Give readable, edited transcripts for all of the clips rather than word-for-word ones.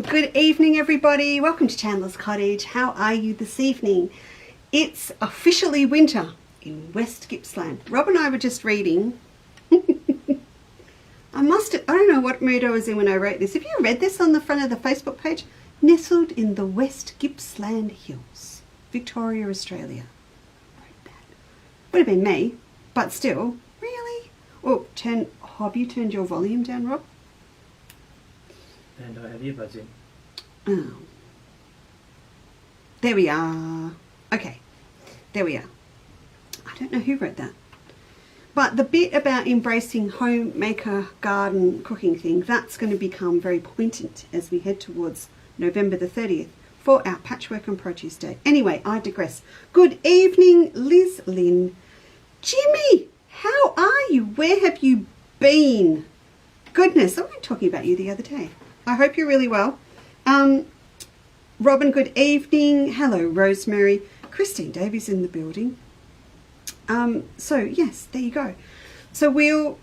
Good evening, everybody. Welcome to Chandlers Cottage. How are you this evening? It's officially winter in West Gippsland. Rob and I were just reading. I don't know what mood I was in when I wrote this. Have you read this on the front of the Facebook page? Nestled in the West Gippsland Hills, Victoria, Australia. Wrote that. Would have been me, but still, really? Oh, have you turned your volume down, Rob? And I have earbuds in. Oh. There we are. Okay, there we are. I don't know who wrote that. But the bit about embracing homemaker garden cooking thing, that's going to become very poignant as we head towards November the 30th for our Patchwork and Produce Day. Anyway, I digress. Good evening, Liz Lynn. Jimmy, how are you? Where have you been? Goodness, I was talking about you the other day. I hope you're really well. Robin, good evening. Hello, Rosemary. Christine Davies in the building. So, yes, there you go. So we'll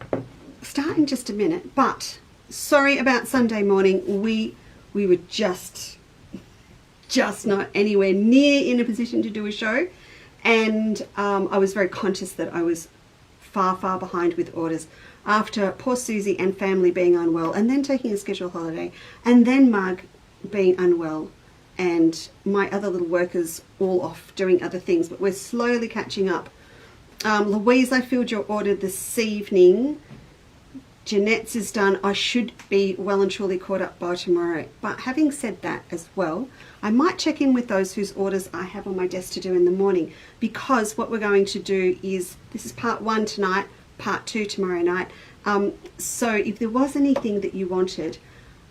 start in just a minute, but sorry about Sunday morning. We were just not anywhere near in a position to do a show. And I was very conscious that I was far behind with orders after poor Susie and family being unwell, and then taking a scheduled holiday, and then Marg being unwell, and my other little workers all off doing other things, but we're slowly catching up. Louise, I filled your order this evening. Jeanette's is done. I should be well and truly caught up by tomorrow. But having said that as well, I might check in with those whose orders I have on my desk to do in the morning, because what we're going to do is, this is part 1 tonight, part 2 tomorrow night. So if there was anything that you wanted,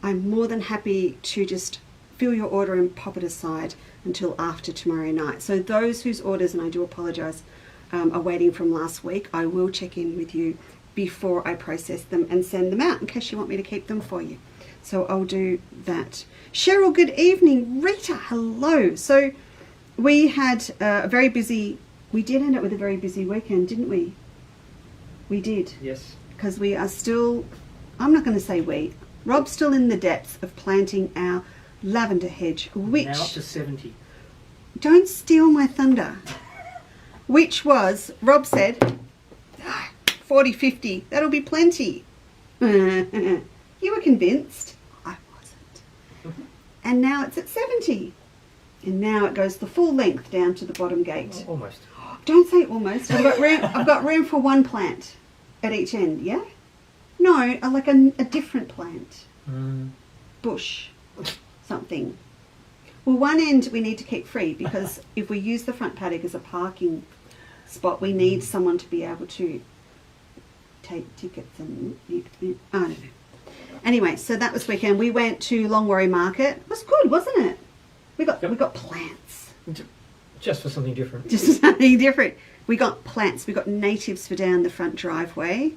I'm more than happy to just fill your order and pop it aside until after tomorrow night. So those whose orders, and I do apologise, are waiting from last week, I will check in with you before I process them and send them out in case you want me to keep them for you. So I'll do that. Cheryl, good evening. Rita, hello. So we had we did end up with a very busy weekend, didn't we? We did. Yes. Because we are still, I'm not going to say we, Rob's still in the depths of planting our lavender hedge, which... Now up to 70. Don't steal my thunder. Which was, Rob said, 40, 50, that'll be plenty. You were convinced. I wasn't. And now it's at 70. And now it goes the full length down to the bottom gate. Oh, almost. Don't say almost. I've got room for one plant at each end, yeah? No, like a different plant. Bush. Something. Well, one end we need to keep free, because if we use the front paddock as a parking spot, we need someone to be able to take tickets and... I don't know. Anyway, so that was weekend. We went to Longwarry Market. It was good, wasn't it? We got plants. Just for something different. Just something different. We got plants. We got natives for down the front driveway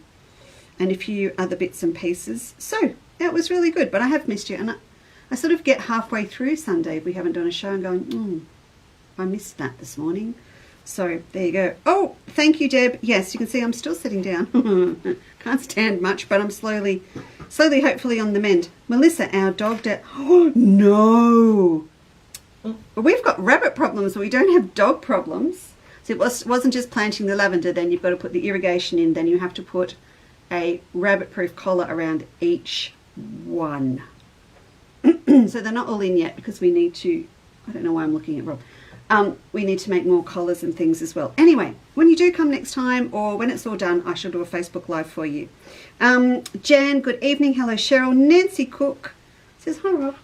and a few other bits and pieces. So it was really good, but I have missed you. And I sort of get halfway through Sunday if we haven't done a show and going, I missed that this morning. So there you go. Oh, thank you, Deb. Yes, you can see I'm still sitting down. Can't stand much, but I'm slowly, hopefully on the mend. Melissa, our dog, oh, no. We've got rabbit problems, but we don't have dog problems. So it wasn't just planting the lavender, then you've got to put the irrigation in, then you have to put a rabbit-proof collar around each one. So they're not all in yet, because we need to, I don't know why I'm looking at Rob. We need to make more collars and things as well. Anyway, when you do come next time, or when it's all done, I shall do a Facebook Live for you. Jan, good evening. Hello, Cheryl. Nancy Cook says, hi, Rob.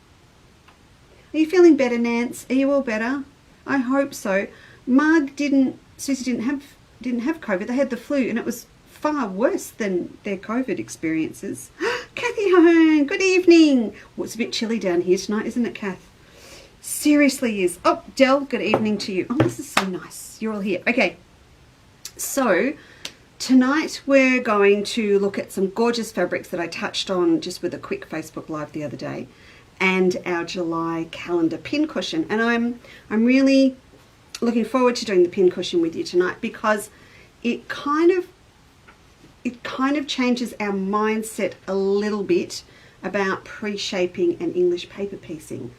Are you feeling better, Nance? Are you all better? I hope so. Susie didn't have COVID. They had the flu, and it was far worse than their COVID experiences. Kathy Hone, good evening. Well, it's a bit chilly down here tonight, isn't it, Kath? Seriously is. Oh, Del, good evening to you. Oh, this is so nice. You're all here. Okay. So tonight we're going to look at some gorgeous fabrics that I touched on just with a quick Facebook Live the other day, and our July calendar pincushion. And I'm really looking forward to doing the pincushion with you tonight, because it kind of changes our mindset a little bit about pre-shaping and English paper piecing.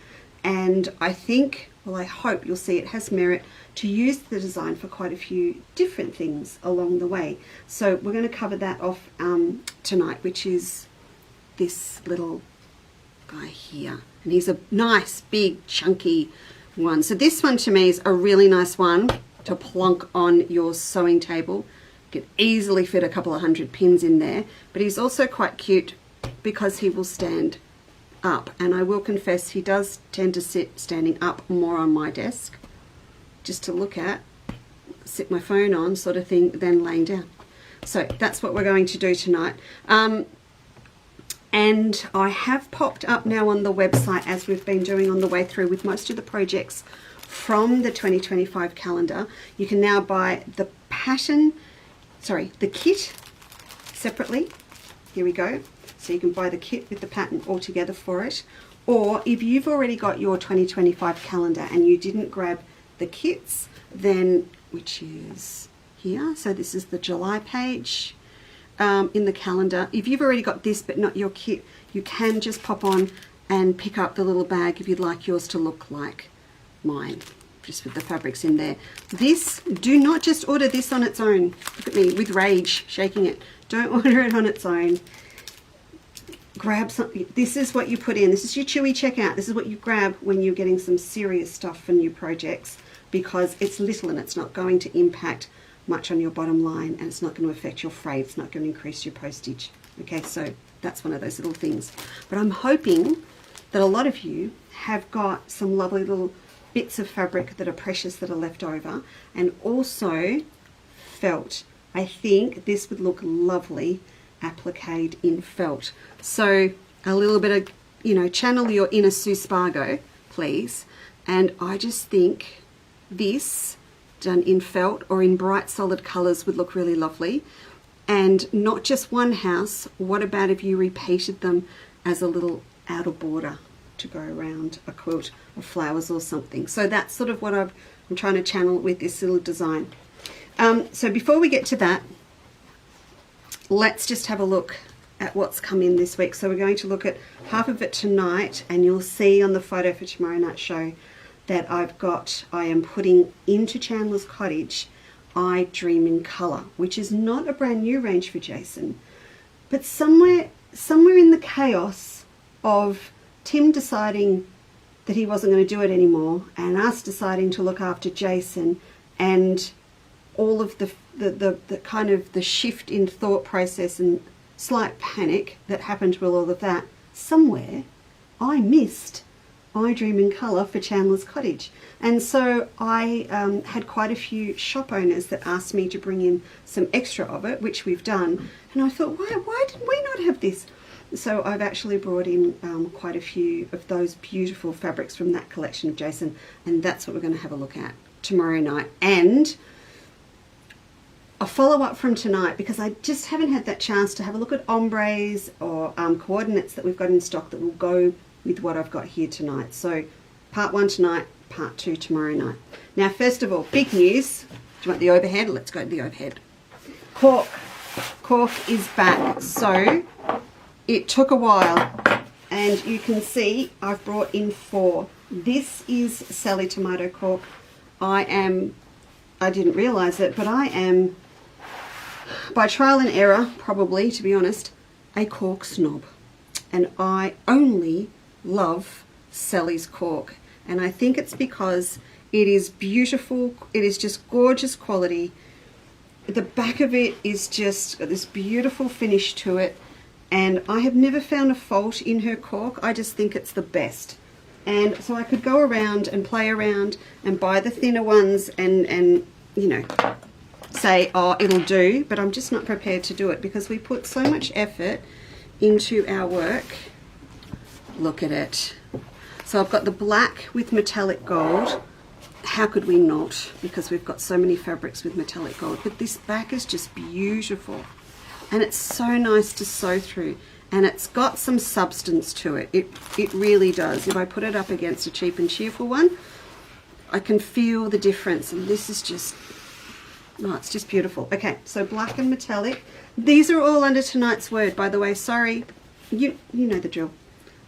And I think, well, I hope you'll see it has merit to use the design for quite a few different things along the way. So we're going to cover that off tonight, which is this little guy here. And he's a nice, big, chunky one. So this one to me is a really nice one to plonk on your sewing table. You could easily fit a couple of 100 pins in there, but he's also quite cute because he will stand up, and I will confess he does tend to sit standing up more on my desk just to look at, sit my phone on sort of thing, than laying down. So that's what we're going to do tonight. And I have popped up now on the website, as we've been doing on the way through with most of the projects from the 2025 calendar. You can now buy the kit separately. Here we go. So you can buy the kit with the pattern all together for it. Or if you've already got your 2025 calendar and you didn't grab the kits, then, which is here, so this is the July page in the calendar. If you've already got this but not your kit, you can just pop on and pick up the little bag if you'd like yours to look like mine, just with the fabrics in there. This, do not just order this on its own. Look at me with rage shaking it. Don't order it on its own. Grab something. This is what you put in. This is your chewy checkout. This is what you grab when you're getting some serious stuff for new projects, because it's little and it's not going to impact much on your bottom line, and it's not going to affect your freight. It's not going to increase your postage. Okay, so that's one of those little things. But I'm hoping that a lot of you have got some lovely little bits of fabric that are precious that are left over, and also felt. I think this would look lovely appliqued in felt. So a little bit of, you know, channel your inner Sue Spargo, please. And I just think this done in felt or in bright solid colors would look really lovely. And not just one house. What about if you repeated them as a little outer border to go around a quilt of flowers or something? So that's sort of what I'm trying to channel with this little design. So before we get to that, let's just have a look at what's come in this week. So we're going to look at half of it tonight, and you'll see on the photo for tomorrow night's show that I am putting into Chandlers Cottage I Dream in Colour, which is not a brand new range for Jason, but somewhere in the chaos of Tim deciding that he wasn't going to do it anymore, and us deciding to look after Jason, and all of the kind of the shift in thought process and slight panic that happened with all of that, somewhere I missed I Dream in Colour for Chandlers Cottage. And so I had quite a few shop owners that asked me to bring in some extra of it, which we've done. And I thought, why did we not have this? So I've actually brought in quite a few of those beautiful fabrics from that collection of Jason, and that's what we're going to have a look at tomorrow night. And a follow-up from tonight, because I just haven't had that chance to have a look at ombres or coordinates that we've got in stock that will go with what I've got here tonight. So part 1 tonight, part 2 tomorrow night. Now, first of all, big news. Do you want the overhead? Let's go to the overhead. Cork is back. So it took a while, and you can see I've brought in 4. This is Sally Tomato cork. I didn't realize it, but I am, by trial and error, probably, to be honest, a cork snob. And I only love Sally's cork. And I think it's because it is beautiful. It is just gorgeous quality. The back of it is just got this beautiful finish to it. And I have never found a fault in her cork. I just think it's the best. And so I could go around and play around and buy the thinner ones and you know, say, oh, it'll do, but I'm just not prepared to do it because we put so much effort into our work. Look at it. So I've got the black with metallic gold. How could we not? Because we've got so many fabrics with metallic gold. But this back is just beautiful. And it's so nice to sew through. And it's got some substance to it. It really does. If I put it up against a cheap and cheerful one, I can feel the difference. And this is just, oh, it's just beautiful. Okay, so black and metallic. These are all under tonight's word, by the way. Sorry, you know the drill.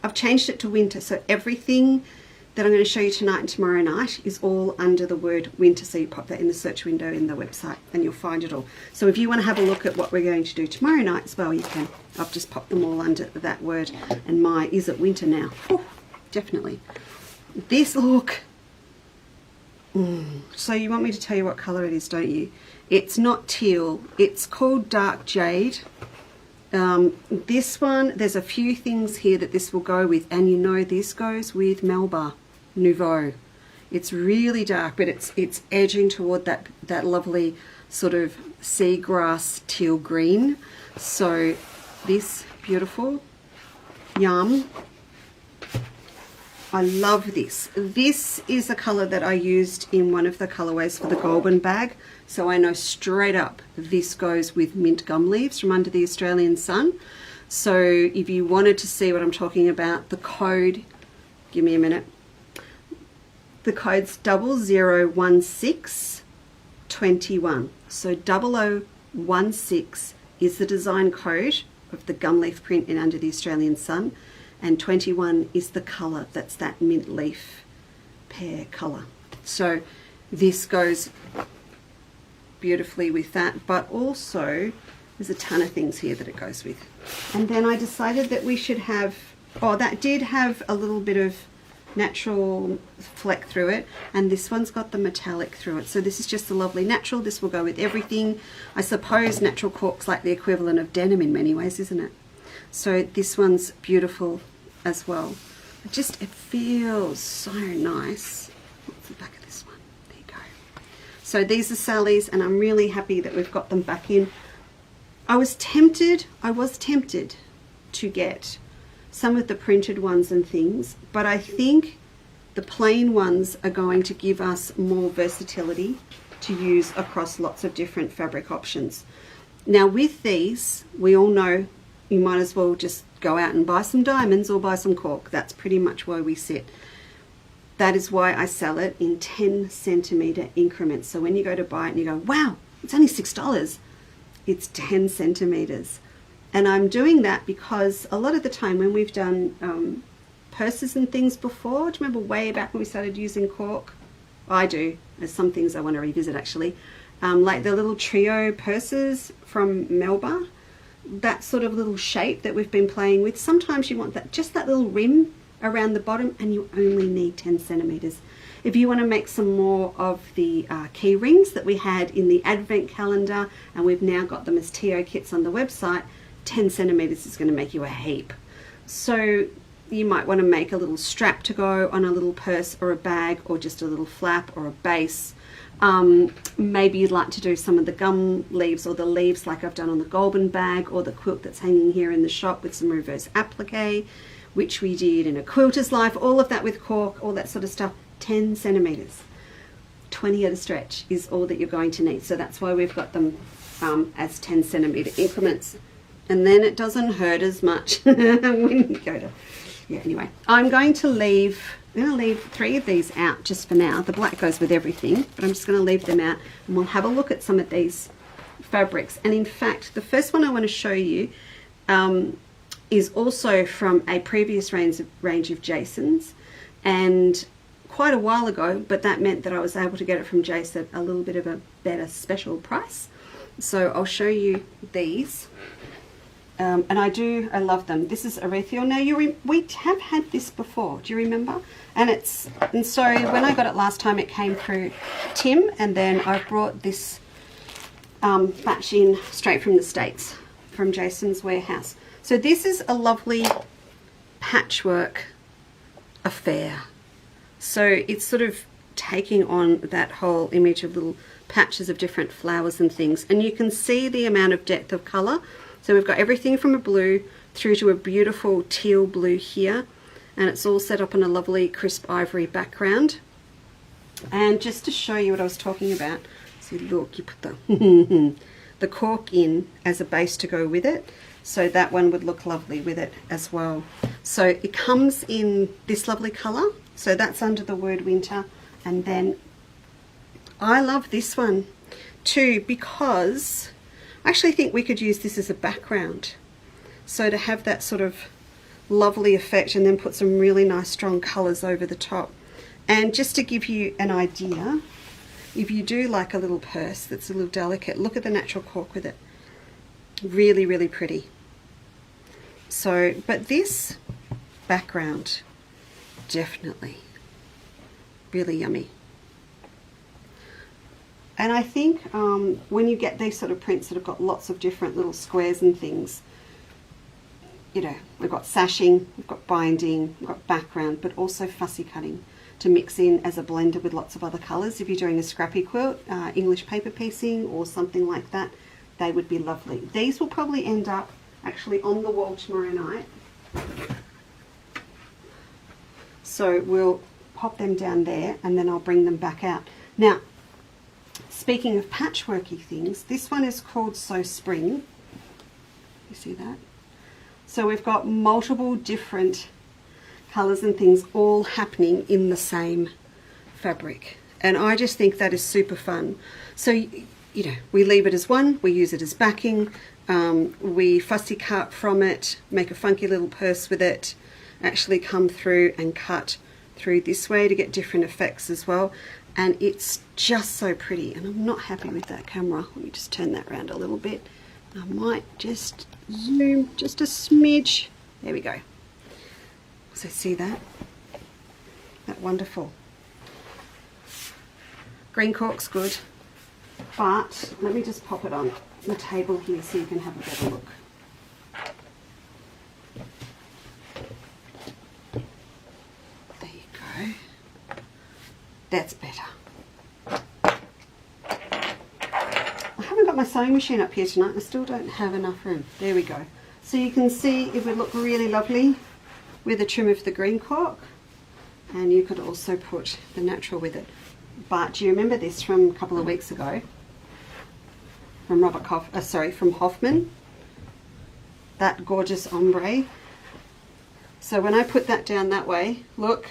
I've changed it to winter, so everything that I'm going to show you tonight and tomorrow night is all under the word winter. So you pop that in the search window in the website and you'll find it all. So if you want to have a look at what we're going to do tomorrow night as well, you can. I've just popped them all under that word. And my, is it winter now? Oh, definitely. This look. So you want me to tell you what colour it is, don't you? It's not teal. It's called dark jade. This one, there's a few things here that this will go with, and you know this goes with Melba Nouveau. It's really dark, but it's edging toward that lovely sort of seagrass teal green. So this beautiful, yum. I love this. This is a colour that I used in one of the colourways for the Goulburn bag. So I know straight up this goes with mint gum leaves from Under the Australian Sun. So if you wanted to see what I'm talking about, the code, give me a minute. The code's 001621. So 0016 is the design code of the gum leaf print in Under the Australian Sun. And 21 is the colour, that's that mint leaf pear colour. So this goes beautifully with that, but also there's a ton of things here that it goes with. And then I decided that we should have, oh, that did have a little bit of natural fleck through it, and this one's got the metallic through it. So this is just a lovely natural. This will go with everything. I suppose natural cork's like the equivalent of denim in many ways, isn't it? So this one's beautiful as well. It feels so nice. What's the back of this one? There you go. So these are Sally's, and I'm really happy that we've got them back in. I was tempted to get some of the printed ones and things, but I think the plain ones are going to give us more versatility to use across lots of different fabric options. Now with these, we all know you might as well just go out and buy some diamonds or buy some cork. That's pretty much where we sit. That is why I sell it in 10 centimeter increments. So when you go to buy it and you go, wow, it's only $6, it's 10 centimeters. And I'm doing that because a lot of the time when we've done purses and things before, do you remember way back when we started using cork? I do. There's some things I want to revisit actually. Like the little trio purses from Melba, that sort of little shape that we've been playing with. Sometimes you want that, just that little rim around the bottom, and you only need 10 centimeters. If you want to make some more of the key rings that we had in the advent calendar, and we've now got them as TO kits on the website, 10 centimeters is going to make you a heap. So you might want to make a little strap to go on a little purse or a bag, or just a little flap or a base. Maybe you'd like to do some of the gum leaves or the leaves like I've done on the Goulburn bag, or the quilt that's hanging here in the shop with some reverse applique, which we did in a quilter's life, all of that with cork, all that sort of stuff. 10 centimeters, 20 at a stretch is all that you're going to need. So that's why we've got them as 10 centimeter increments. And then it doesn't hurt as much when you go to, yeah, anyway. I'm going to leave 3 of these out just for now. The black goes with everything, but I'm just going to leave them out, and we'll have a look at some of these fabrics. And in fact, the first one I want to show you is also from a previous range of Jason's, and quite a while ago, but that meant that I was able to get it from Jace at a little bit of a better special price. So I'll show you these. And I love them. This is Arethiel. Now we have had this before. Do you remember? And so when I got it last time, it came through Tim, and then I brought this batch in straight from the States, from Jason's warehouse. So this is a lovely patchwork affair. So it's sort of taking on that whole image of little patches of different flowers and things, and you can see the amount of depth of colour. So we've got everything from a blue through to a beautiful teal blue here, and it's all set up on a lovely crisp ivory background. And just to show you what I was talking about, see, look, you put the cork in as a base to go with it, so that one would look lovely with it as well. So it comes in this lovely colour, so that's under the word winter. And then I love this one too, because I actually think we could use this as a background. So to have that sort of lovely effect, and then put some really nice strong colours over the top. And just to give you an idea, if you do like a little purse that's a little delicate, look at the natural cork with it. Really, really pretty. So, but this background, definitely really yummy. And I think when you get these sort of prints that have got lots of different little squares and things, you know, we've got sashing, we've got binding, we've got background, but also fussy cutting to mix in as a blender with lots of other colours. If you're doing a scrappy quilt, English paper piecing or something like that, they would be lovely. These will probably end up actually on the wall tomorrow night. So we'll pop them down there and then I'll bring them back out. Now, speaking of patchworky things, this one is called So Spring. You see that? So we've got multiple different colours and things all happening in the same fabric. And I just think that is super fun. So, you know, we leave it as one, we use it as backing, we fussy cut from it, make a funky little purse with it, actually come through and cut through this way to get different effects as well. And it's just so pretty. And I'm not happy with that camera. Let me just turn that around a little bit. I might just zoom just a smidge. There we go. So see that? That wonderful. Green cork's good. But let me just pop it on the table here so you can have a better look. There you go. That's better. I haven't got my sewing machine up here tonight. I still don't have enough room. There we go. So you can see it would look really lovely with a trim of the green cork, and you could also put the natural with it. But do you remember this from a couple of weeks ago? From from Hoffman, that gorgeous ombre. So when I put that down that way, look,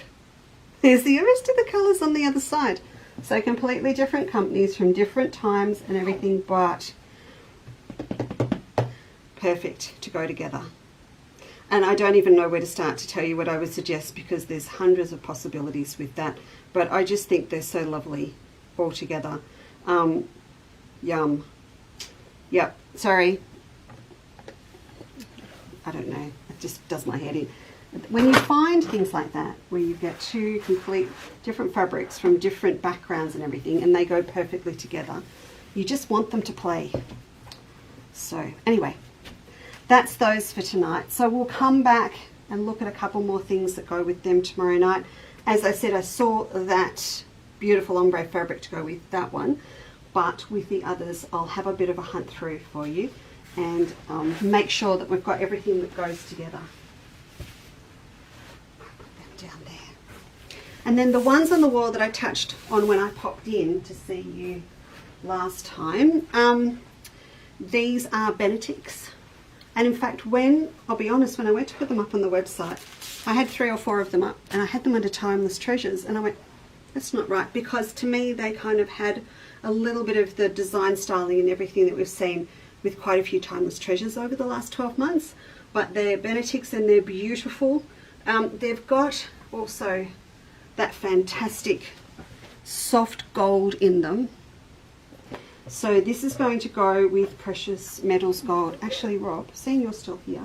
there's the rest of the colours on the other side. So completely different companies from different times and everything, but perfect to go together. And I don't even know where to start to tell you what I would suggest, because there's hundreds of possibilities with that. But I just think they're so lovely all together. Yum. Yep, sorry. I don't know, it just does my head in. When you find things like that, where you get two complete different fabrics from different backgrounds and everything, and they go perfectly together, you just want them to play. So anyway, that's those for tonight. So we'll come back and look at a couple more things that go with them tomorrow night. As I said, I saw that beautiful ombre fabric to go with that one, but with the others I'll have a bit of a hunt through for you and make sure that we've got everything that goes together. Put them down there. And then the ones on the wall that I touched on when I popped in to see you last time, these are Benedicts. And in fact, I'll be honest, when I went to put them up on the website, I had 3 or 4 of them up and I had them under Timeless Treasures, and I went, that's not right, because to me they kind of had a little bit of the design styling and everything that we've seen with quite a few Timeless Treasures over the last 12 months. But they're Benedicts and they're beautiful. They've got also that fantastic soft gold in them. So this is going to go with Precious Metals Gold. Actually, Rob, seeing you're still here,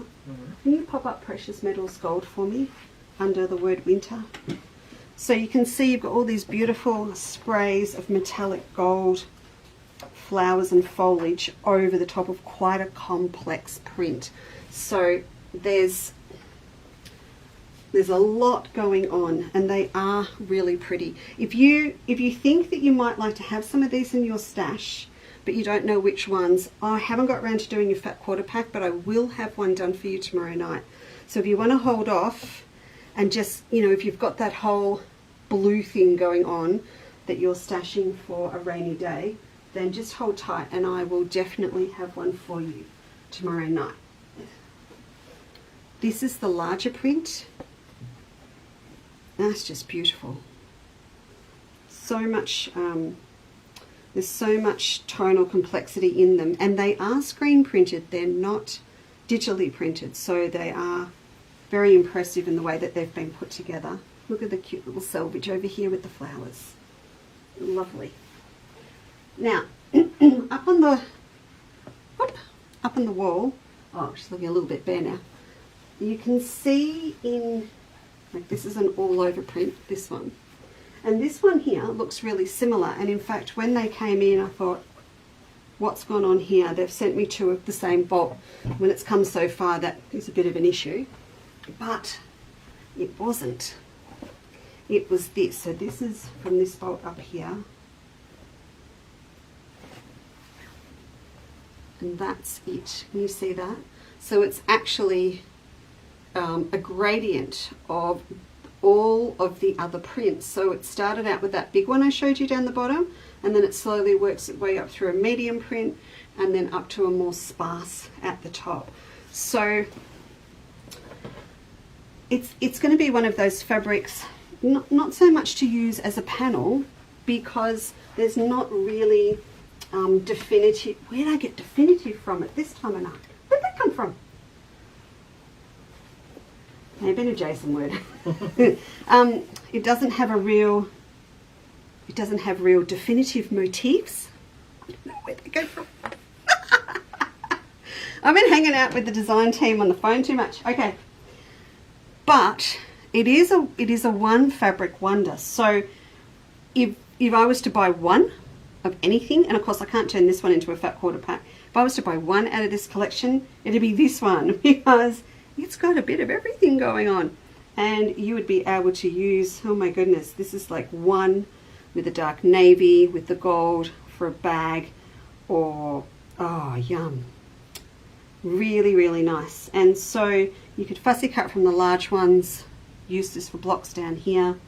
can you pop up Precious Metals Gold for me under the word winter? So you can see you've got all these beautiful sprays of metallic gold flowers and foliage over the top of quite a complex print. So there's a lot going on, and they are really pretty. If you think that you might like to have some of these in your stash, but you don't know which ones, I haven't got around to doing your fat quarter pack, but I will have one done for you tomorrow night. So if you want to hold off and just, you know, if you've got that whole blue thing going on that you're stashing for a rainy day, then just hold tight and I will definitely have one for you tomorrow night. This is the larger print. That's just beautiful. So much, there's so much tonal complexity in them, and they are screen printed. They're not digitally printed, so they are very impressive in the way that they've been put together. Look at the cute little selvage over here with the flowers. Lovely. Now, up on the wall, oh, she's looking a little bit bare now. You can see in, like, this is an all over print, this one. And this one here looks really similar. And in fact, when they came in, I thought, what's gone on here? They've sent me two of the same bolt. When it's come so far, that is a bit of an issue. But it wasn't. It was this. So this is from this bolt up here. And that's it. Can you see that? So it's actually a gradient of all of the other prints. So it started out with that big one I showed you down the bottom, and then it slowly works its way up through a medium print and then up to a more sparse at the top. So it's going to be one of those fabrics, not so much to use as a panel, because there's not really definitive. Where did I get definitive from it this time of night? Where'd that come from? Maybe an adjacent word. It doesn't have real definitive motifs. I don't know where they go from. I've been hanging out with the design team on the phone too much. Okay, but it is a one fabric wonder. So if I was to buy one of anything, and of course I can't turn this one into a fat quarter pack. If I was to buy one out of this collection, it'd be this one, because it's got a bit of everything going on, and you would be able to use, oh my goodness, this is like one with a dark navy with the gold for a bag, or, oh yum, really, really nice. And so you could fussy cut from the large ones, use this for blocks down here,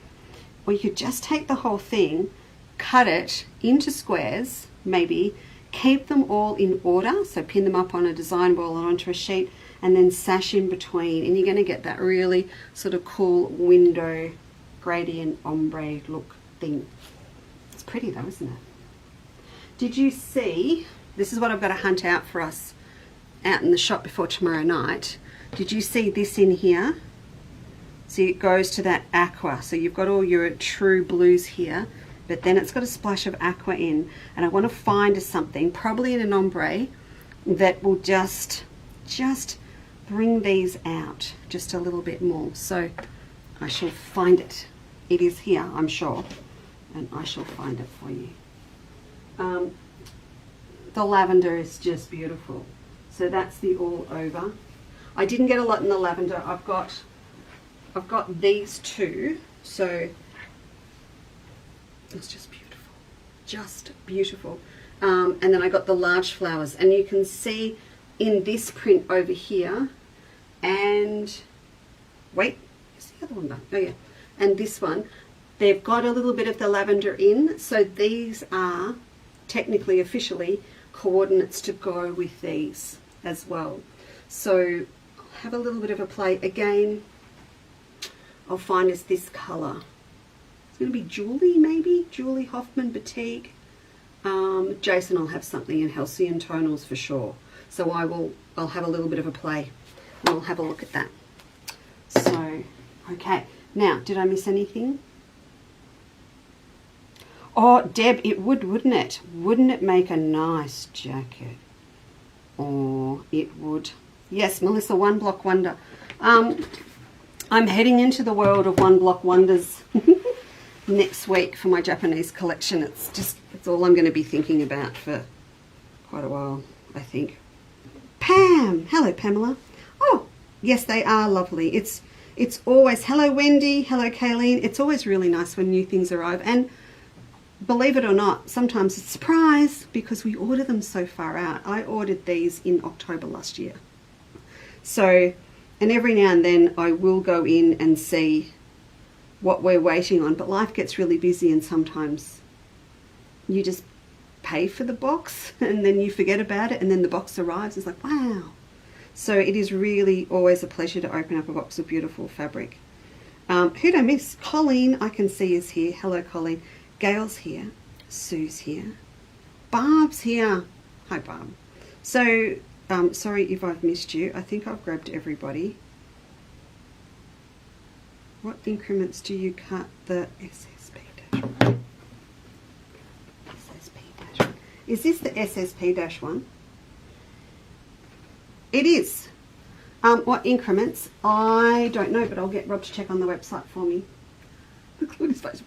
or you could just take the whole thing, cut it into squares, maybe, keep them all in order, so pin them up on a design wall or onto a sheet, and then sash in between, and you're going to get that really sort of cool window gradient ombre look thing. It's pretty though, isn't it? Did you see, this is what I've got to hunt out for us out in the shop before tomorrow night. Did you see this in here? See, it goes to that aqua, so you've got all your true blues here, but then it's got a splash of aqua in, and I want to find something, probably in an ombre, that will just bring these out just a little bit more. So I shall find it. It is here, I'm sure, and I shall find it for you. The lavender is just beautiful. So that's the all over. I didn't get a lot in the lavender. I've got these two, so it's just beautiful, just beautiful. And then I got the large flowers, and you can see in this print over here, and wait, is the other one done? Oh yeah, and this one, they've got a little bit of the lavender in, so these are technically, officially, coordinates to go with these as well. So I'll have a little bit of a play. Again, I'll find us this colour. It's going to be Julie, maybe? Julie Hoffman Batik. Jason will have something in Halcyon Tonals for sure. So I'll have a little bit of a play, and we'll have a look at that. So, okay. Now, did I miss anything? Oh, Deb, it would, wouldn't it? Wouldn't it make a nice jacket? Oh, it would. Yes, Melissa, One Block Wonder. I'm heading into the world of One Block Wonders next week for my Japanese collection. It's all I'm going to be thinking about for quite a while, I think. Pam! Hello, Pamela. Oh, yes, they are lovely. It's always, hello, Wendy. Hello, Kayleen. It's always really nice when new things arrive. And believe it or not, sometimes it's a surprise because we order them so far out. I ordered these in October last year. So, and every now and then I will go in and see what we're waiting on, but life gets really busy, and sometimes you just pay for the box and then you forget about it, and then the box arrives. It's like, wow. So it is really always a pleasure to open up a box of beautiful fabric. Who'd I miss? Colleen, I can see, is here. Hello, Colleen. Gail's here. Sue's here. Barb's here. Hi, Barb. So sorry if I've missed you. I think I've grabbed everybody. What increments do you cut the SSP-1? SSP-1. Is this the SSP-1? It is. What increments? I don't know, but I'll get Rob to check on the website for me. Look at his face.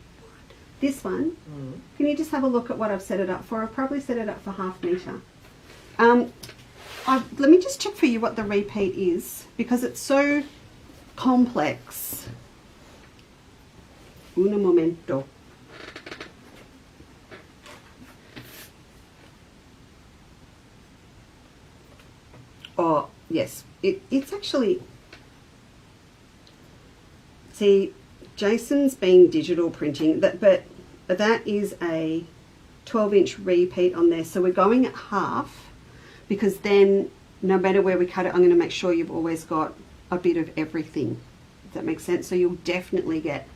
This one, can you just have a look at what I've set it up for? I've probably set it up for 1/2 metre. Let me just check for you what the repeat is, because it's so complex. Un momento. Oh, yes. It's actually... See, Jason's being digital printing, but that is a 12-inch repeat on there. So we're going at 1/2, because then no matter where we cut it, I'm going to make sure you've always got a bit of everything. Does that make sense? So you'll definitely get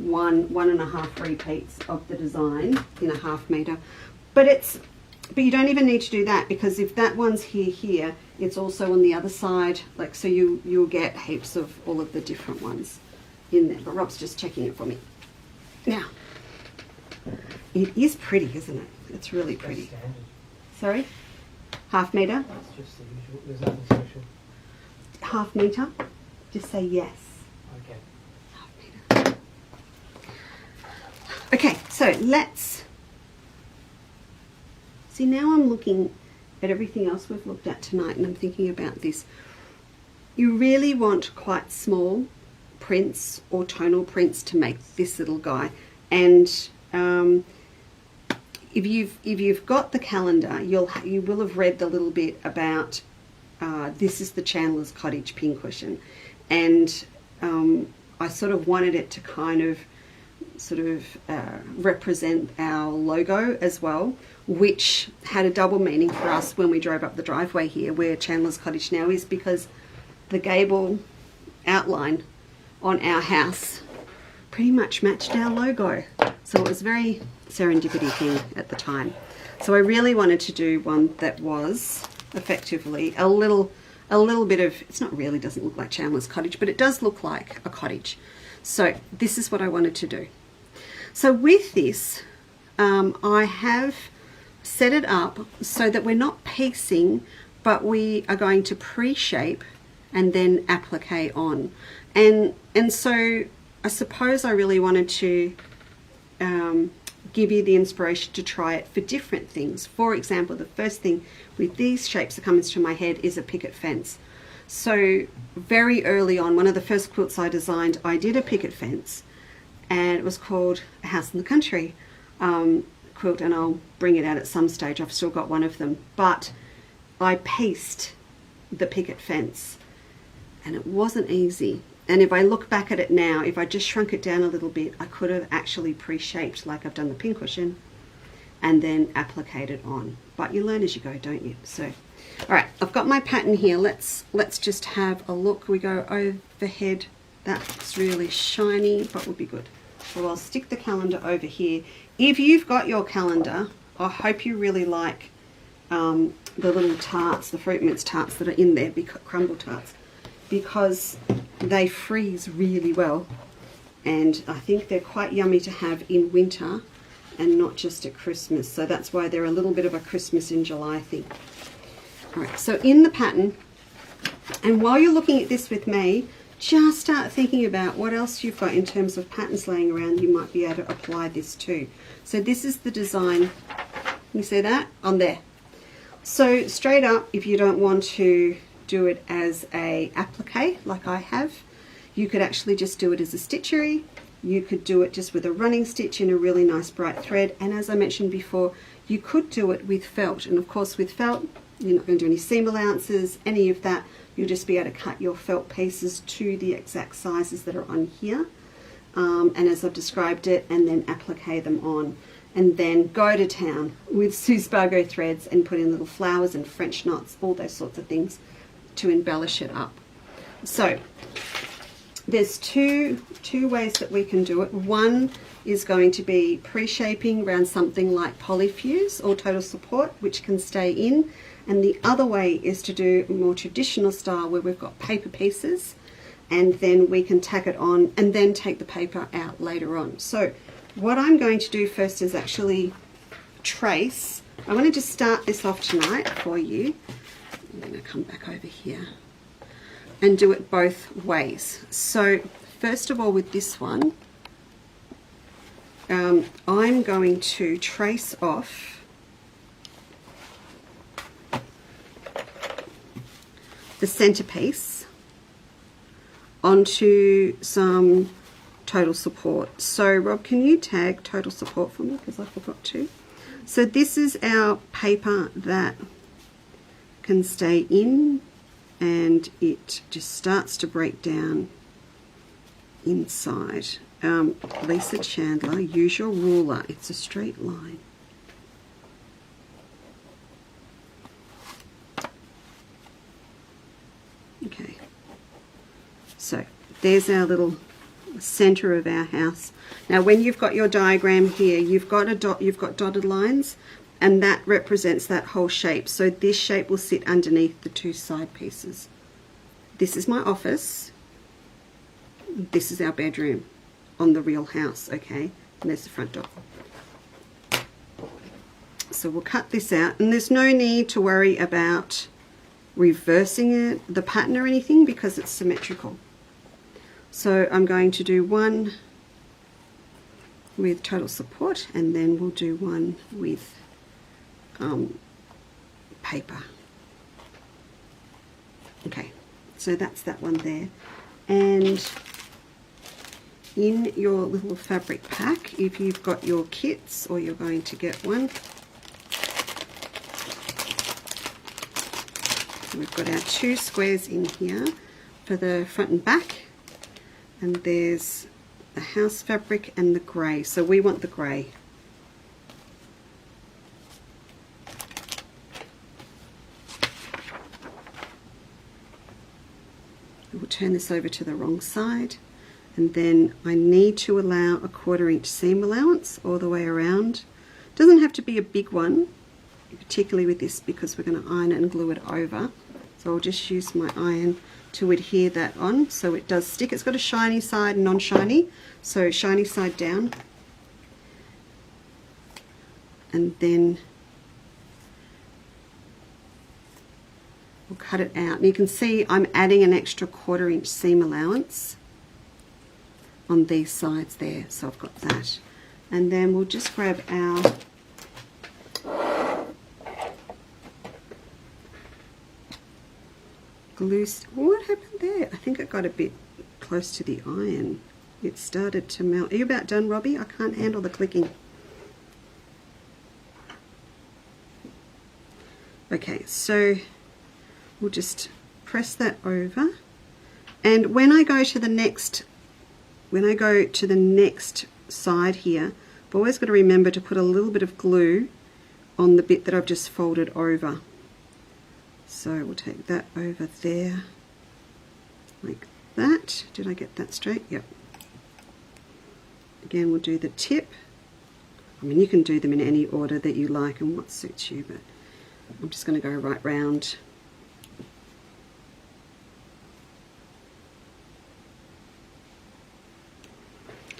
1.5 repeats of the design in a 1/2 metre. But you don't even need to do that, because if that one's here, it's also on the other side. Like, so you'll get heaps of all of the different ones in there. But Rob's just checking it for me. Now, it is pretty, isn't it? It's really pretty. That's standard. Sorry? 1/2 metre? That's just the usual. There's nothing special. 1/2 metre? Just say yes. Okay. 1/2 metre. Okay, so let's... See, now I'm looking at everything else we've looked at tonight, and I'm thinking about this. You really want quite small prints or tonal prints to make this little guy. And if you've got the calendar, you will have read a little bit about this is the Chandlers Cottage Pincushion, and I sort of wanted it to kind of represent our logo as well, which had a double meaning for us when we drove up the driveway here where Chandlers Cottage now is, because the gable outline on our house pretty much matched our logo. So it was very serendipity thing at the time. So I really wanted to do one that was effectively a little bit of, it's not really, doesn't look like Chandler's Cottage, but it does look like a cottage. So this is what I wanted to do. So with this, I have set it up so that we're not piecing, but we are going to pre-shape and then applique on. And so I suppose I really wanted to give you the inspiration to try it for different things. For example, the first thing with these shapes that comes to my head is a picket fence. So very early on, one of the first quilts I designed, I did a picket fence, and it was called A House in the Country quilt, and I'll bring it out at some stage. I've still got one of them, but I pieced the picket fence, and it wasn't easy. And if I look back at it now, if I just shrunk it down a little bit, I could have actually pre-shaped like I've done the pincushion and then appliqued it on. But you learn as you go, don't you? So, all right, I've got my pattern here. Let's just have a look. We go overhead. That's really shiny, but will be good. So I'll stick the calendar over here. If you've got your calendar, I hope you really like the little tarts, the fruit mince tarts that are in there, crumble tarts, because they freeze really well, and I think they're quite yummy to have in winter and not just at Christmas. So that's why they're a little bit of a Christmas in July thing. All right, so in the pattern, and while you're looking at this with me, just start thinking about what else you've got in terms of patterns laying around you might be able to apply this to. So this is the design. You see that on there? So straight up, if you don't want to do it as a applique like I have, you could actually just do it as a stitchery. You could do it just with a running stitch in a really nice bright thread, and as I mentioned before, you could do it with felt. And of course with felt, you're not going to do any seam allowances, any of that. You'll just be able to cut your felt pieces to the exact sizes that are on here, and as I've described it, and then applique them on, and then go to town with Suspargo threads and put in little flowers and French knots, all those sorts of things to embellish it up. So there's two ways that we can do it. One is going to be pre-shaping around something like polyfuse or total support, which can stay in, And the other way is to do a more traditional style where we've got paper pieces and then we can tack it on and then take the paper out later on. So what I'm going to do first is actually trace. I want to just start this off tonight for you. I'm going to come back over here and do it both ways. So first of all, with this one, I'm going to trace off the centerpiece onto some total support. So Rob, can you tag total support for me, because I forgot to. So this is our paper that can stay in, and it just starts to break down inside. Leesa Chandler, use your ruler, it's a straight line. Okay, so there's our little center of our house. Now when you've got your diagram here, you've got dotted lines, and that represents that whole shape. So this shape will sit underneath the two side pieces. This is my office, this is our bedroom on the real house, okay? And there's the front door. So we'll cut this out, and there's no need to worry about reversing it, the pattern or anything, because it's symmetrical. So I'm going to do one with total support, and then we'll do one with paper. Okay, so that's that one there. And in your little fabric pack, if you've got your kits or you're going to get one, so we've got our two squares in here for the front and back, and there's the house fabric and the grey. So we want the grey. We'll turn this over to the wrong side, and then I need to allow a 1/4 inch seam allowance all the way around. Doesn't have to be a big one, particularly with this, because we're going to iron it and glue it over. So I'll just use my iron to adhere that on so it does stick. It's got a shiny side and non-shiny, so shiny side down, and then we'll cut it out. And you can see I'm adding an extra 1/4 inch seam allowance on these sides there, so I've got that. And then we'll just grab our glue. What happened there? I think it got a bit close to the iron. It started to melt. Are you about done, Robbie? I can't handle the clicking. Okay, so we'll just press that over, and when I go to the next side here, I've always got to remember to put a little bit of glue on the bit that I've just folded over. So we'll take that over there like that. Did I get that straight? Yep. Again, we'll do the tip. I mean, you can do them in any order that you like and what suits you, but I'm just going to go right round.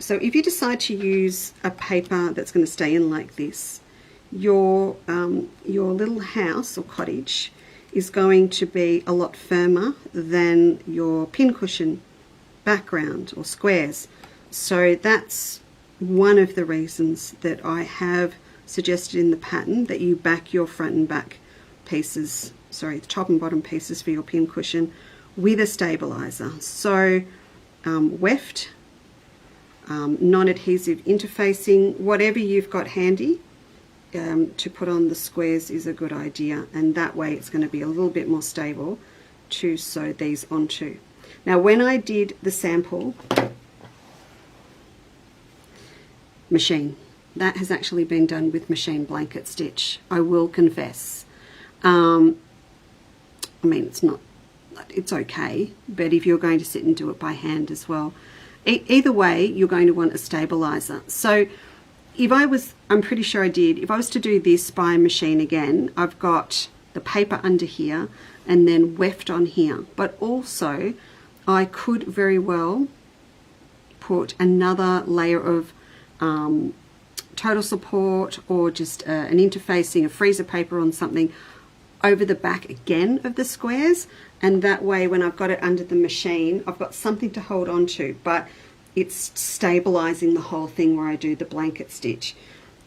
So if you decide to use a paper that's going to stay in like this, your little house or cottage is going to be a lot firmer than your pincushion background or squares. So that's one of the reasons that I have suggested in the pattern that you back your front and back pieces, sorry, the top and bottom pieces for your pincushion with a stabilizer. So weft, non-adhesive interfacing, whatever you've got handy to put on the squares is a good idea, and that way it's going to be a little bit more stable to sew these onto. Now when I did the sample machine, that has actually been done with machine blanket stitch, I will confess. I mean, it's okay, but if you're going to sit and do it by hand as well, either way you're going to want a stabilizer. So if I was, I'm pretty sure I did, if I was to do this by machine again, I've got the paper under here and then weft on here. But also I could very well put another layer of total support or just an interfacing, a freezer paper on something over the back again of the squares, and that way when I've got it under the machine I've got something to hold on to, but it's stabilizing the whole thing where I do the blanket stitch.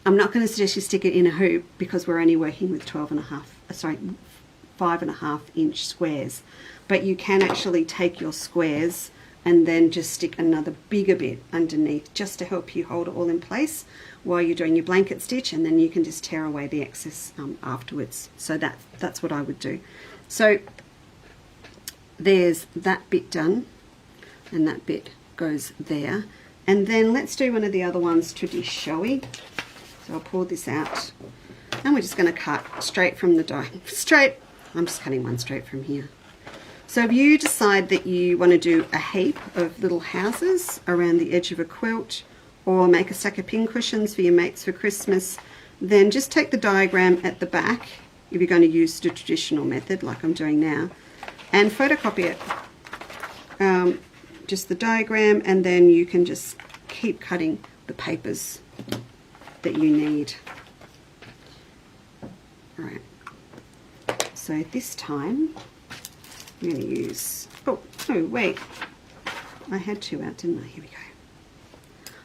I'm not going to suggest you stick it in a hoop because we're only working with 5.5 inch squares, but you can actually take your squares and then just stick another bigger bit underneath just to help you hold it all in place while you're doing your blanket stitch, and then you can just tear away the excess afterwards. So that's what I would do. So there's that bit done, and that bit goes there. And then let's do one of the other ones to be showy. So I'll pour this out, and we're just going to cut straight from the die. I'm just cutting one straight from here. So if you decide that you want to do a heap of little houses around the edge of a quilt, or make a stack of pincushions for your mates for Christmas, then just take the diagram at the back, if you're going to use the traditional method like I'm doing now, and photocopy it. Just the diagram, and then you can just keep cutting the papers that you need. Alright, so this time I'm going to use, oh wait, I had two out, didn't I? Here we go.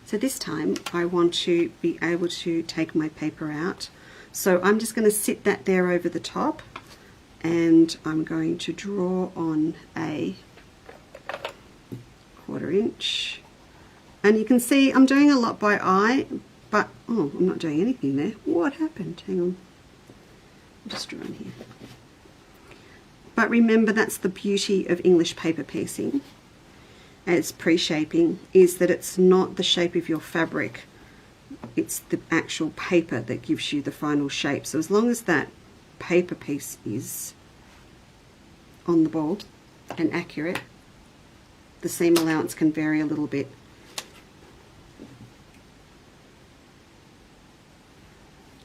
So this time I want to be able to take my paper out. So I'm just going to sit that there over the top, and I'm going to draw on a 1/4 inch. And you can see I'm doing a lot by eye, but oh, I'm not doing anything there. What happened? Hang on. I'll just draw in here. But remember, that's the beauty of English paper piecing as pre-shaping, is that it's not the shape of your fabric, it's the actual paper that gives you the final shape. So as long as that paper piece is on the ball and accurate, the seam allowance can vary a little bit.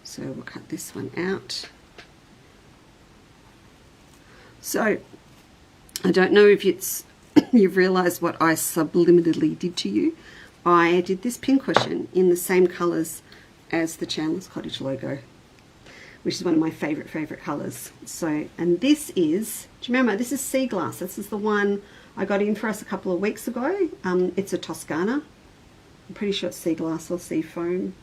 So we'll cut this one out. So I don't know if you've realized what I subliminally did to you. I did this pincushion in the same colors as the Chandlers Cottage logo, which is one of my favorite colors. So, and this is, do you remember, this is sea glass. This is the one I got in for us a couple of weeks ago. It's a Toscana. I'm pretty sure it's sea glass or sea foam.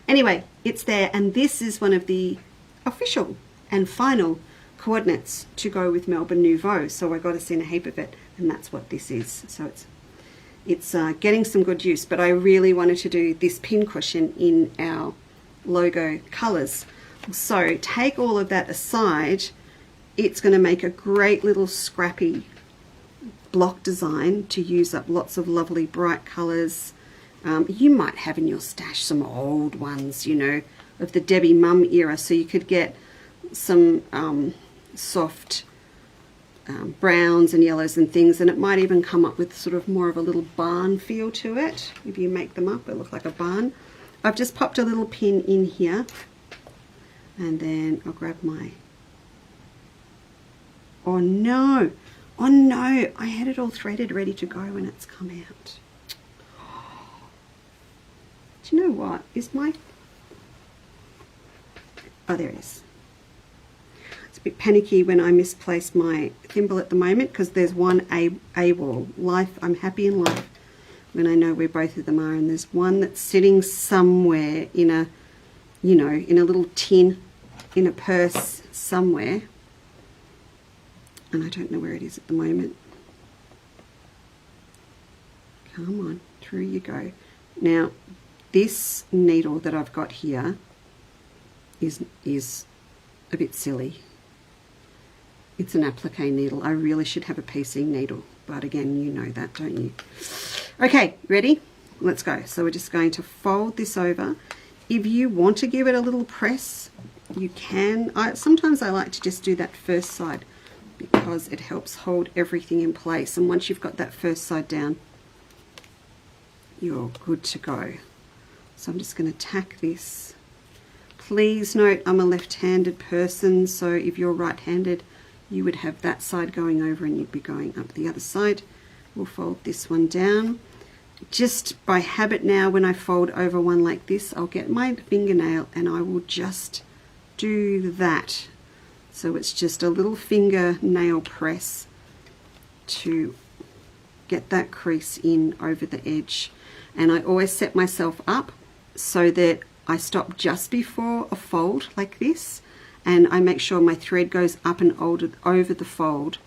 Anyway, it's there, and this is one of the official and final coordinates to go with Melbourne Nouveau. So I got us in a heap of it, and that's what this is. So it's getting some good use, but I really wanted to do this pincushion in our logo colors. So take all of that aside, it's going to make a great little scrappy block design to use up lots of lovely bright colors. You might have in your stash some old ones, you know, of the Debbie Mum era, so you could get some soft browns and yellows and things, and it might even come up with sort of more of a little barn feel to it. If you make them up, it look like a barn. I've just popped a little pin in here, and then I'll grab my, oh no, I had it all threaded ready to go when it's come out. Do you know what is my, oh there it is. It's a bit panicky when I misplace my thimble at the moment, because there's one AWOL. Life, I'm happy in life when I know where both of them are, and there's one that's sitting somewhere in a, you know, in a little tin, in a purse somewhere, and I don't know where it is at the moment. Come on, through you go. Now, this needle that I've got here is a bit silly. It's an applique needle. I really should have a piecing needle, but again, you know that, don't you? Okay, ready? Let's go. So we're just going to fold this over. If you want to give it a little press, you can. Sometimes I like to just do that first side because it helps hold everything in place, and once you've got that first side down, you're good to go. So I'm just going to tack this Please note I'm a left-handed person, so if you're right-handed, you would have that side going over and you'd be going up the other side. We'll fold this one down. Just by habit now, when I fold over one like this, I'll get my fingernail and I will just do that. So it's just a little fingernail press to get that crease in over the edge. And I always set myself up so that I stop just before a fold like this, and I make sure my thread goes up and over the fold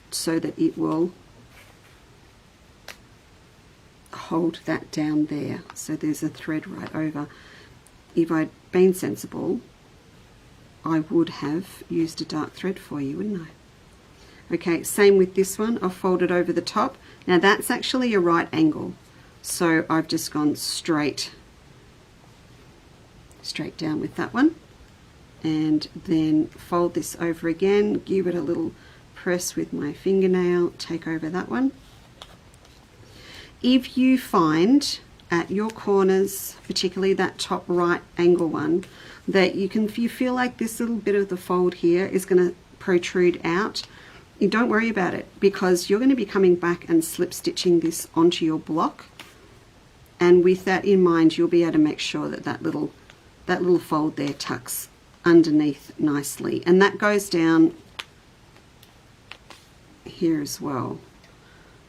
so that it will hold that down there. So there's a thread right over. If I'd been sensible, I would have used a dark thread for you, wouldn't I? Okay, same with this one. I'll fold it over the top. Now that's actually a right angle, so I've just gone straight down with that one, and then fold this over again, give it a little press with my fingernail, take over that one. If you find at your corners, particularly that top right angle one, that you feel like this little bit of the fold here is going to protrude out, you don't worry about it, because you're going to be coming back and slip stitching this onto your block, and with that in mind, you'll be able to make sure that that little fold there tucks underneath nicely, and that goes down here as well.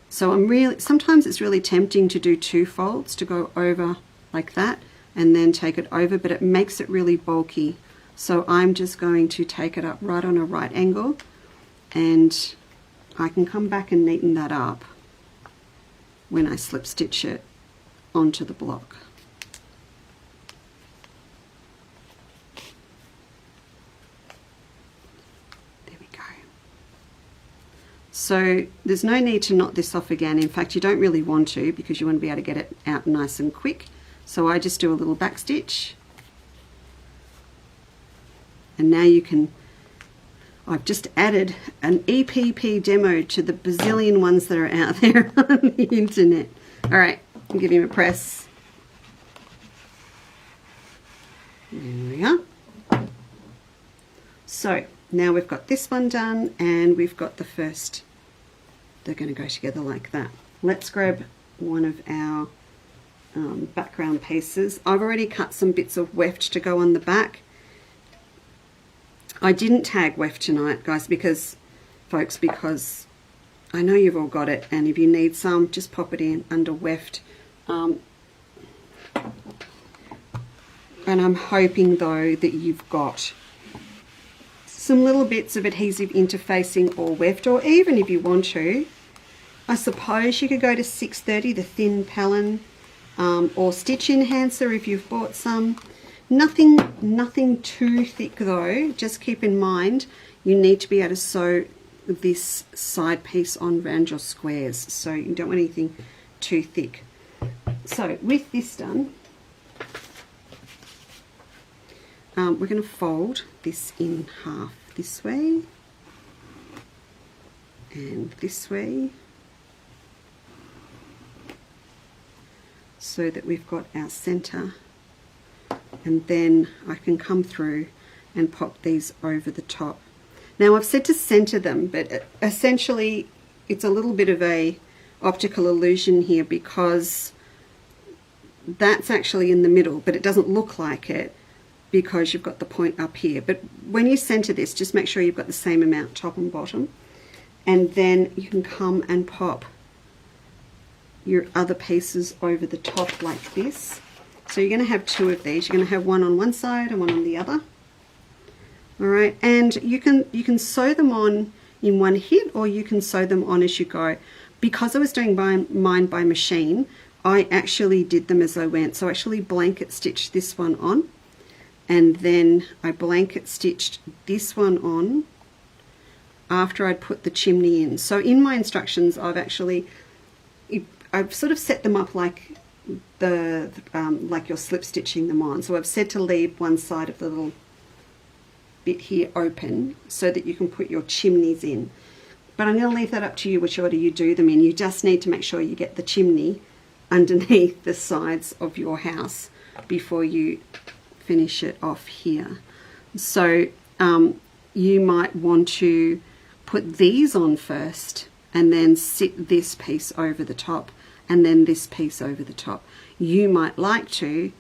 So sometimes it's really tempting to do two folds, to go over like that and then take it over, but it makes it really bulky. So I'm just going to take it up right on a right angle, and I can come back and neaten that up when I slip stitch it onto the block. So there's no need to knot this off again. In fact, you don't really want to, because you want to be able to get it out nice and quick. So I just do a little back stitch. And now you can, I've just added an EPP demo to the bazillion ones that are out there on the internet. All right, I'll give him a press. There we are. So now we've got this one done, and we've got the first. They're going to go together like that. Let's grab one of our background pieces. I've already cut some bits of weft to go on the back. I didn't tag weft tonight, guys, because I know you've all got it, and if you need some, just pop it in under weft. And I'm hoping though that you've got some little bits of adhesive interfacing or weft, or even if you want to, I suppose you could go to 630, the thin Palin, or stitch enhancer if you've bought some. Nothing too thick though. Just keep in mind you need to be able to sew this side piece on around your squares, so you don't want anything too thick. So with this done, we're going to fold this in half this way and this way, so that we've got our center, and then I can come through and pop these over the top. Now I've said to center them, but essentially it's a little bit of a optical illusion here, because that's actually in the middle, but it doesn't look like it because you've got the point up here. But when you center this, just make sure you've got the same amount top and bottom, and then you can come and pop your other pieces over the top like this. So you're going to have two of these. You're going to have one on one side and one on the other. All right, and you can sew them on in one hit, or you can sew them on as you go. Because I was doing mine by machine, I actually did them as I went. So I actually blanket stitched this one on, and then I blanket stitched this one on after I'd put the chimney in. So in my instructions, I've sort of set them up like like you're slip stitching them on. So I've said to leave one side of the little bit here open so that you can put your chimneys in. But I'm going to leave that up to you which order you do them in. You just need to make sure you get the chimney underneath the sides of your house before you finish it off here. So you might want to put these on first and then sit this piece over the top and then this piece over the top. You might like to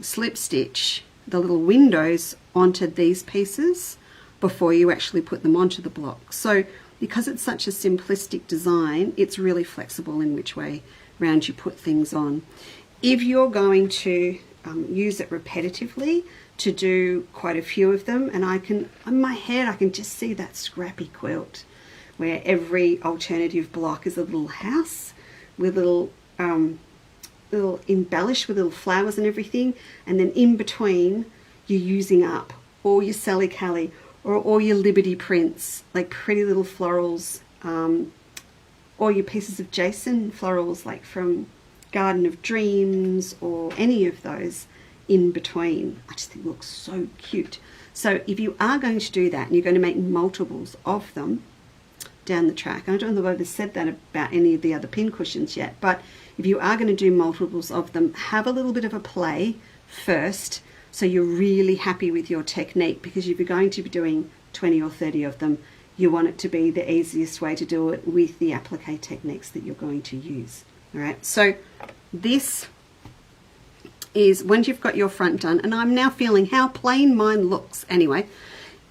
slip stitch the little windows onto these pieces before you actually put them onto the block. So because it's such a simplistic design, it's really flexible in which way round you put things on. If you're going to use it repetitively to do quite a few of them, and I can, in my head, I can just see that scrappy quilt where every alternative block is a little house with little embellished with little flowers and everything, and then in between you're using up all your Sally Cali or all your Liberty prints, like pretty little florals, or your pieces of Jason florals like from Garden of Dreams or any of those in between. I just think it looks so cute. So if you are going to do that and you're going to make multiples of them down the track, I don't know if I've said that about any of the other pin cushions yet, but if you are going to do multiples of them, have a little bit of a play first so you're really happy with your technique, because if you're going to be doing 20 or 30 of them, you want it to be the easiest way to do it with the applique techniques that you're going to use. All right, so this is once you've got your front done, and I'm now feeling how plain mine looks anyway.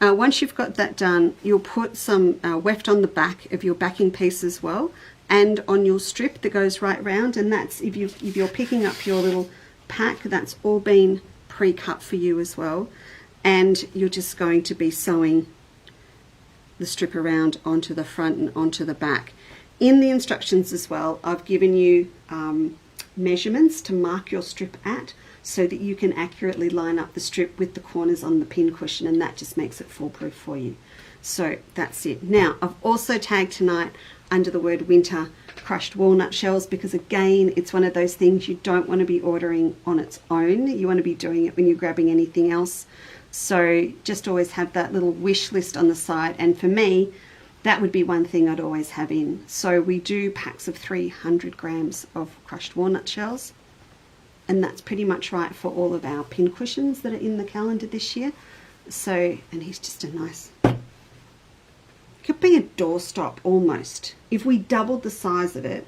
Once you've got that done, you'll put some weft on the back of your backing piece as well, and on your strip that goes right round, and that's if you're picking up your little pack, that's all been pre-cut for you as well, and you're just going to be sewing the strip around onto the front and onto the back. In the instructions as well, I've given you measurements to mark your strip at, so that you can accurately line up the strip with the corners on the pin cushion, and that just makes it foolproof for you. So that's it. Now I've also tagged tonight under the word winter crushed walnut shells, because again, it's one of those things you don't want to be ordering on its own. You want to be doing it when you're grabbing anything else. So just always have that little wish list on the side, and for me that would be one thing I'd always have in. So we do packs of 300 grams of crushed walnut shells, and that's pretty much right for all of our pin cushions that are in the calendar this year. So, and he's just a nice, could be a doorstop almost. If we doubled the size of it,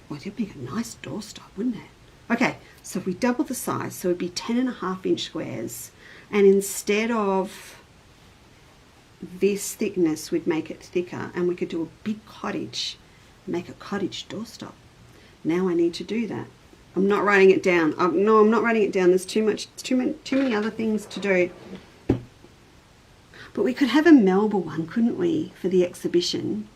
well, it'd be a nice doorstop, wouldn't it? Okay, so if we double the size, so it'd be 10.5-inch squares, and instead of this thickness, we'd make it thicker, and we could do a big cottage, make a cottage doorstop. Now I need to do that. I'm not writing it down. No, I'm not writing it down. There's too many other things to do. But we could have a Melba one, couldn't we, for the exhibition?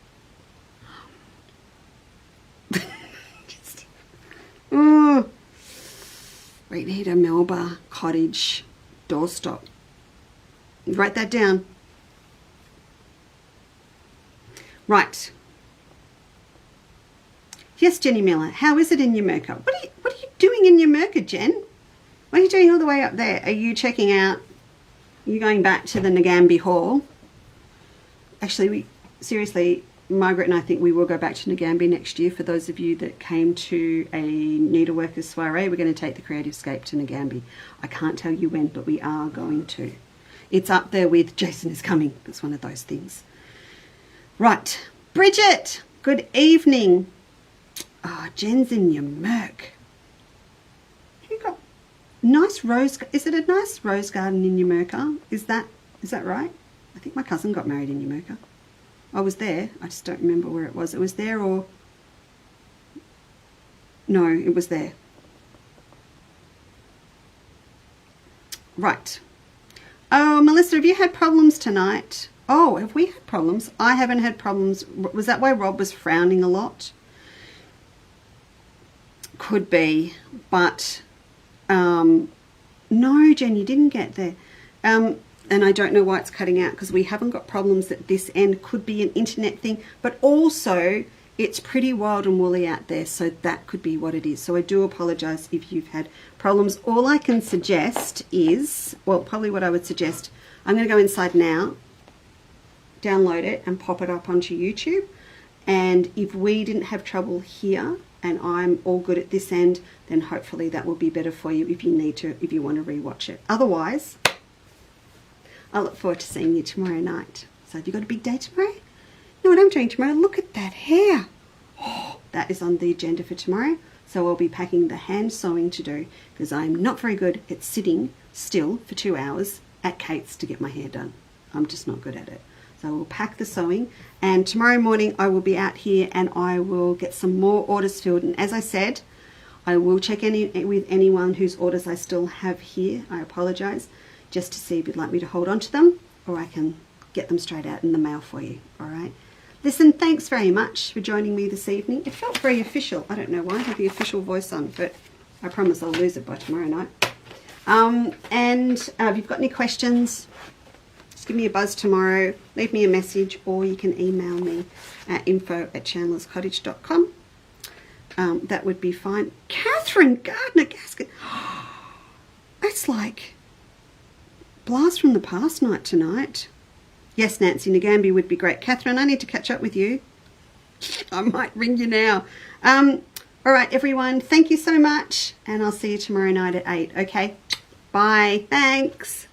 We need a Melba cottage doorstop. Write that down. Right. Yes, Jenny Miller. How is it in Yamurka? What are you doing in Yamurka, Jen? What are you doing all the way up there? Are you checking out? Are you going back to the Nagambie Hall? Actually, seriously, Margaret and I think we will go back to Nagambie next year. For those of you that came to a needleworkers soiree, we're going to take the Creative Scape to Nagambie. I can't tell you when, but we are going to. It's up there with Jason is Coming. It's one of those things. Right. Bridget, good evening. Oh, Jen's in Yamurk. You got nice rose. Is it a nice rose garden in Yamurka? Is that right? I think my cousin got married in Yamurka. I was there. I just don't remember where it was. It was there, or no, it was there. Right. Oh, Melissa, have you had problems tonight? Oh, have we had problems? I haven't had problems. Was that why Rob was frowning a lot? Could be, but no, Jen, you didn't get there. And I don't know why it's cutting out, because we haven't got problems at this end. Could be an internet thing, but also it's pretty wild and woolly out there, so that could be what it is. So I do apologize if you've had problems. All I can suggest is, well, probably what I would suggest, I'm going to go inside now, download it and pop it up onto YouTube. And if we didn't have trouble here, and I'm all good at this end, then hopefully that will be better for you if you want to rewatch it. Otherwise, I look forward to seeing you tomorrow night. So have you got a big day tomorrow? You know what I'm doing tomorrow? Look at that hair. Oh, that is on the agenda for tomorrow. So I'll be packing the hand sewing to do, because I'm not very good at sitting still for 2 hours at Kate's to get my hair done. I'm just not good at it. So we'll pack the sewing, and tomorrow morning I will be out here and I will get some more orders filled. And as I said, I will check with anyone whose orders I still have here. I apologize, just to see if you'd like me to hold on to them, or I can get them straight out in the mail for you. All right. Listen, thanks very much for joining me this evening. It felt very official. I don't know why I have the official voice on, but I promise I'll lose it by tomorrow night. If you've got any questions, just give me a buzz tomorrow. Leave me a message, or you can email me at info@chandlerscottage.com. That would be fine. Catherine Gardner Gasket. It's like blast from the past night tonight. Yes, Nancy Nagambie would be great. Catherine, I need to catch up with you. I might ring you now. All right, everyone, thank you so much, and I'll see you tomorrow night at 8. Okay, bye. Thanks.